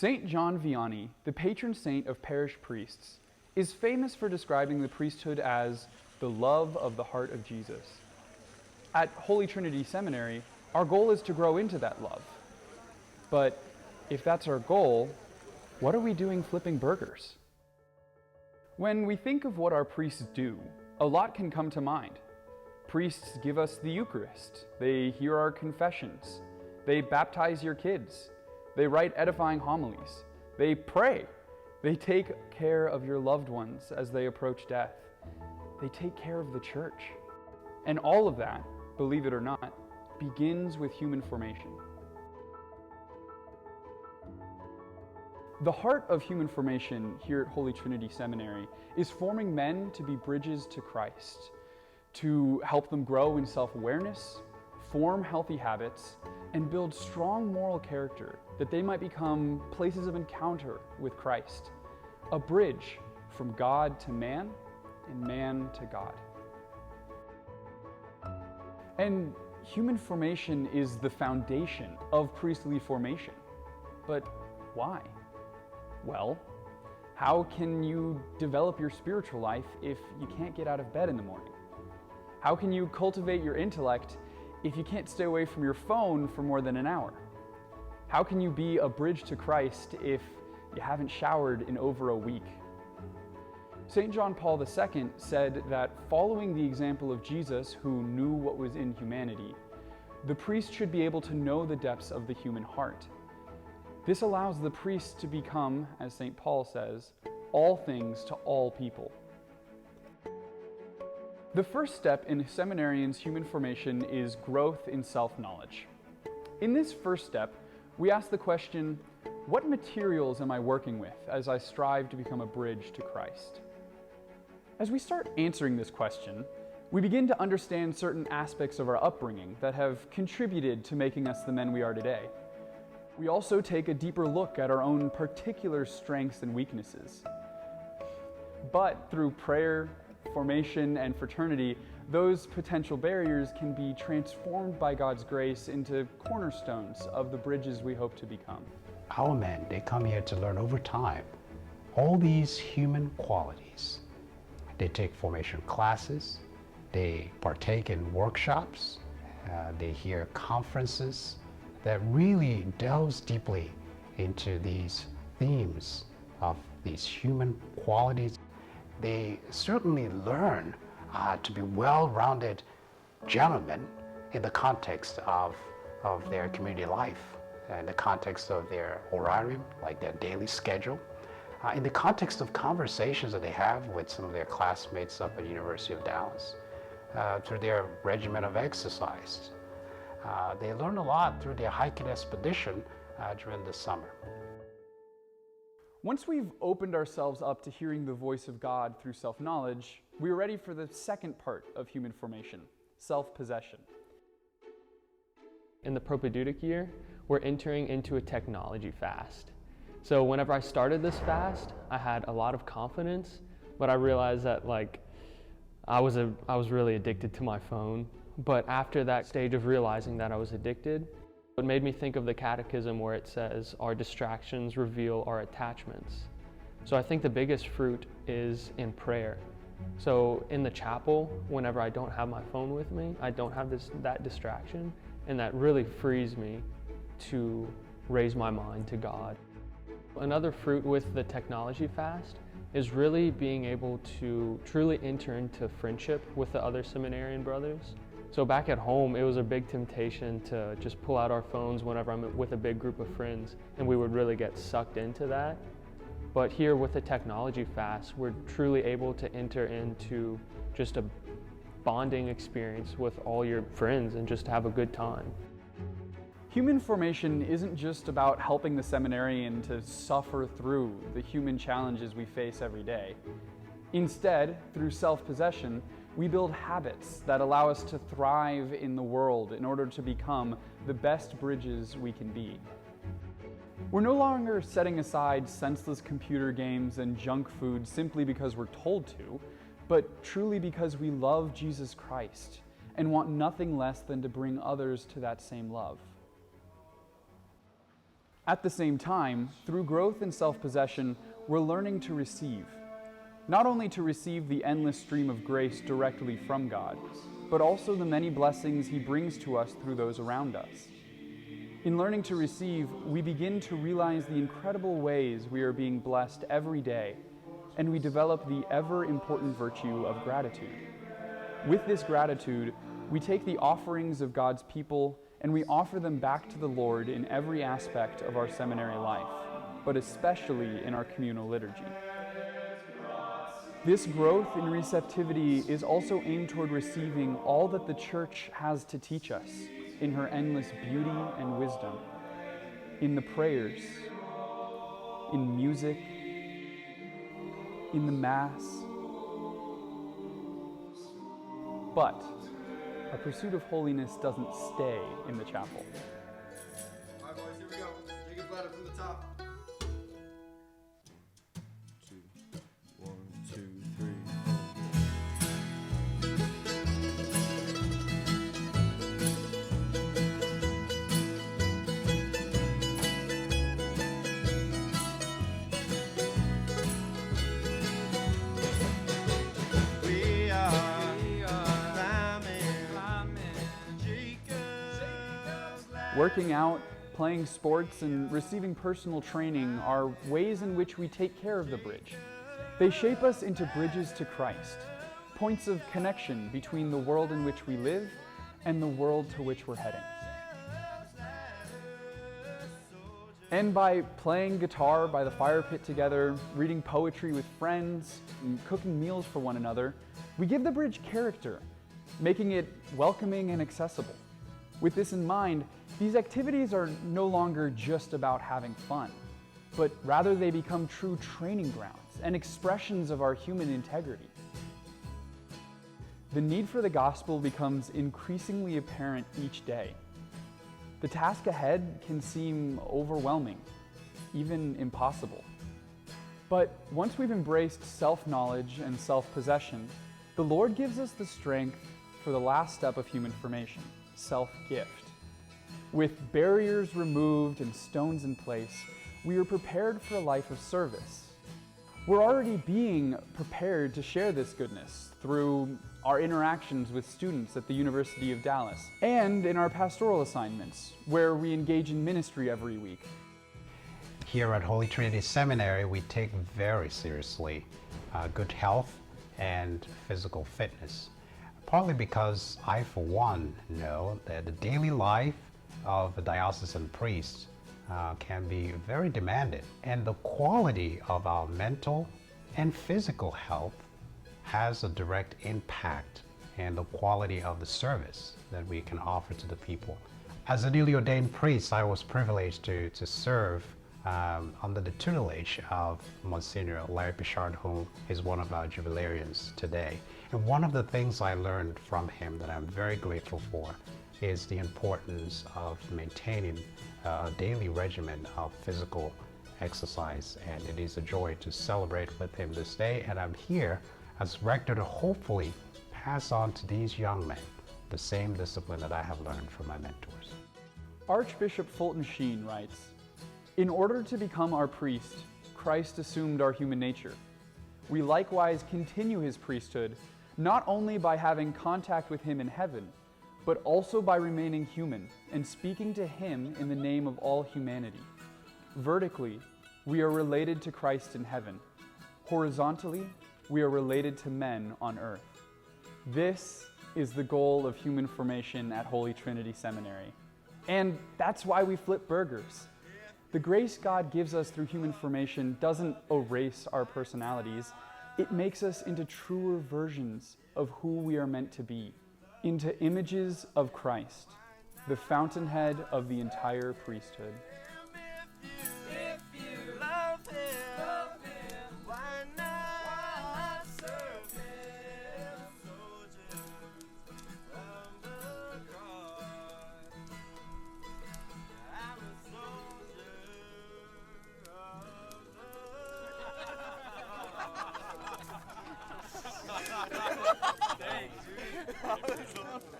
Saint John Vianney, the patron saint of parish priests, is famous for describing the priesthood as the love of the heart of Jesus. At Holy Trinity Seminary, our goal is to grow into that love. But if that's our goal, what are we doing flipping burgers? When we think of what our priests do, a lot can come to mind. Priests give us the Eucharist, they hear our confessions, they baptize your kids, they write edifying homilies, they pray, they take care of your loved ones as they approach death, they take care of the church. And all of that, believe it or not, begins with human formation. The heart of human formation here at Holy Trinity Seminary is forming men to be bridges to Christ, to help them grow in self-awareness, form healthy habits, and build strong moral character that they might become places of encounter with Christ, a bridge from God to man and man to God. And human formation is the foundation of priestly formation. But why? Well, how can you develop your spiritual life if you can't get out of bed in the morning? How can you cultivate your intellect if you can't stay away from your phone for more than an hour? How can you be a bridge to Christ if you haven't showered in over a week? St. John Paul II said that following the example of Jesus, who knew what was in humanity, the priest should be able to know the depths of the human heart. This allows the priest to become, as St. Paul says, all things to all people. The first step in a seminarian's human formation is growth in self-knowledge. In this first step, we ask the question, what materials am I working with as I strive to become a bridge to Christ? As we start answering this question, we begin to understand certain aspects of our upbringing that have contributed to making us the men we are today. We also take a deeper look at our own particular strengths and weaknesses. But through prayer, formation, and fraternity, those potential barriers can be transformed by God's grace into cornerstones of the bridges we hope to become. Our men, they come here to learn over time all these human qualities. They take formation classes, they partake in workshops, they hear conferences that really delves deeply into these themes of these human qualities. They certainly learn to be well-rounded gentlemen in the context of their community life, in the context of their horarium, like their daily schedule, in the context of conversations that they have with some of their classmates up at the University of Dallas, through their regimen of exercise. They learn a lot through their hiking expedition during the summer. Once we've opened ourselves up to hearing the voice of God through self-knowledge, we are ready for the second part of human formation, self-possession. In the propedeutic year, we're entering into a technology fast. So whenever I started this fast, I had a lot of confidence, but I realized that I was really addicted to my phone. But after that stage of realizing that I was addicted, it made me think of the catechism where it says, our distractions reveal our attachments. So I think the biggest fruit is in prayer. So in the chapel, whenever I don't have my phone with me, I don't have that distraction, and that really frees me to raise my mind to God. Another fruit with the technology fast is really being able to truly enter into friendship with the other seminarian brothers. So back at home, it was a big temptation to just pull out our phones whenever I'm with a big group of friends, and we would really get sucked into that. But here with the technology fast, we're truly able to enter into just a bonding experience with all your friends and just have a good time. Human formation isn't just about helping the seminarian to suffer through the human challenges we face every day. Instead, through self-possession, we build habits that allow us to thrive in the world in order to become the best bridges we can be. We're no longer setting aside senseless computer games and junk food simply because we're told to, but truly because we love Jesus Christ and want nothing less than to bring others to that same love. At the same time, through growth in self-possession, we're learning to receive. Not only to receive the endless stream of grace directly from God, but also the many blessings He brings to us through those around us. In learning to receive, we begin to realize the incredible ways we are being blessed every day, and we develop the ever-important virtue of gratitude. With this gratitude, we take the offerings of God's people and we offer them back to the Lord in every aspect of our seminary life, but especially in our communal liturgy. This growth in receptivity is also aimed toward receiving all that the Church has to teach us in her endless beauty and wisdom, in the prayers, in music, in the Mass. But our pursuit of holiness doesn't stay in the chapel. All right, boys, here we go. Jacob's ladder from the top. 2, 1, 2, 3, 4. We are Working out, playing sports, and receiving personal training are ways in which we take care of the bridge. They shape us into bridges to Christ, points of connection between the world in which we live and the world to which we're heading. And by playing guitar by the fire pit together, reading poetry with friends, and cooking meals for one another, we give the bridge character, making it welcoming and accessible. With this in mind, these activities are no longer just about having fun, but rather they become true training grounds and expressions of our human integrity. The need for the gospel becomes increasingly apparent each day. The task ahead can seem overwhelming, even impossible. But once we've embraced self-knowledge and self-possession, the Lord gives us the strength for the last step of human formation, self-gift. With barriers removed and stones in place, we are prepared for a life of service. We're already being prepared to share this goodness through our interactions with students at the University of Dallas and in our pastoral assignments, where we engage in ministry every week. Here at Holy Trinity Seminary, we take very seriously good health and physical fitness. Partly because I, for one, know that the daily life of a diocesan priest can be very demanding, and the quality of our mental and physical health has a direct impact in the quality of the service that we can offer to the people. As a newly ordained priest, I was privileged to serve under the tutelage of Monsignor Larry Pichard, who is one of our jubilarians today. And one of the things I learned from him that I'm very grateful for is the importance of maintaining a daily regimen of physical exercise. And it is a joy to celebrate with him this day. And I'm here as rector to hopefully pass on to these young men the same discipline that I have learned from my mentors. Archbishop Fulton Sheen writes, "In order to become our priest, Christ assumed our human nature. We likewise continue his priesthood, not only by having contact with him in heaven, but also by remaining human and speaking to him in the name of all humanity. Vertically, we are related to Christ in heaven. Horizontally, we are related to men on earth. This is the goal of human formation at Holy Trinity Seminary. And that's why we flip burgers. The grace God gives us through human formation doesn't erase our personalities. It makes us into truer versions of who we are meant to be, into images of Christ, the fountainhead of the entire priesthood." If you love him, why not serve him? Soldiers of the cross. I'm a soldier of the Thanks, dude.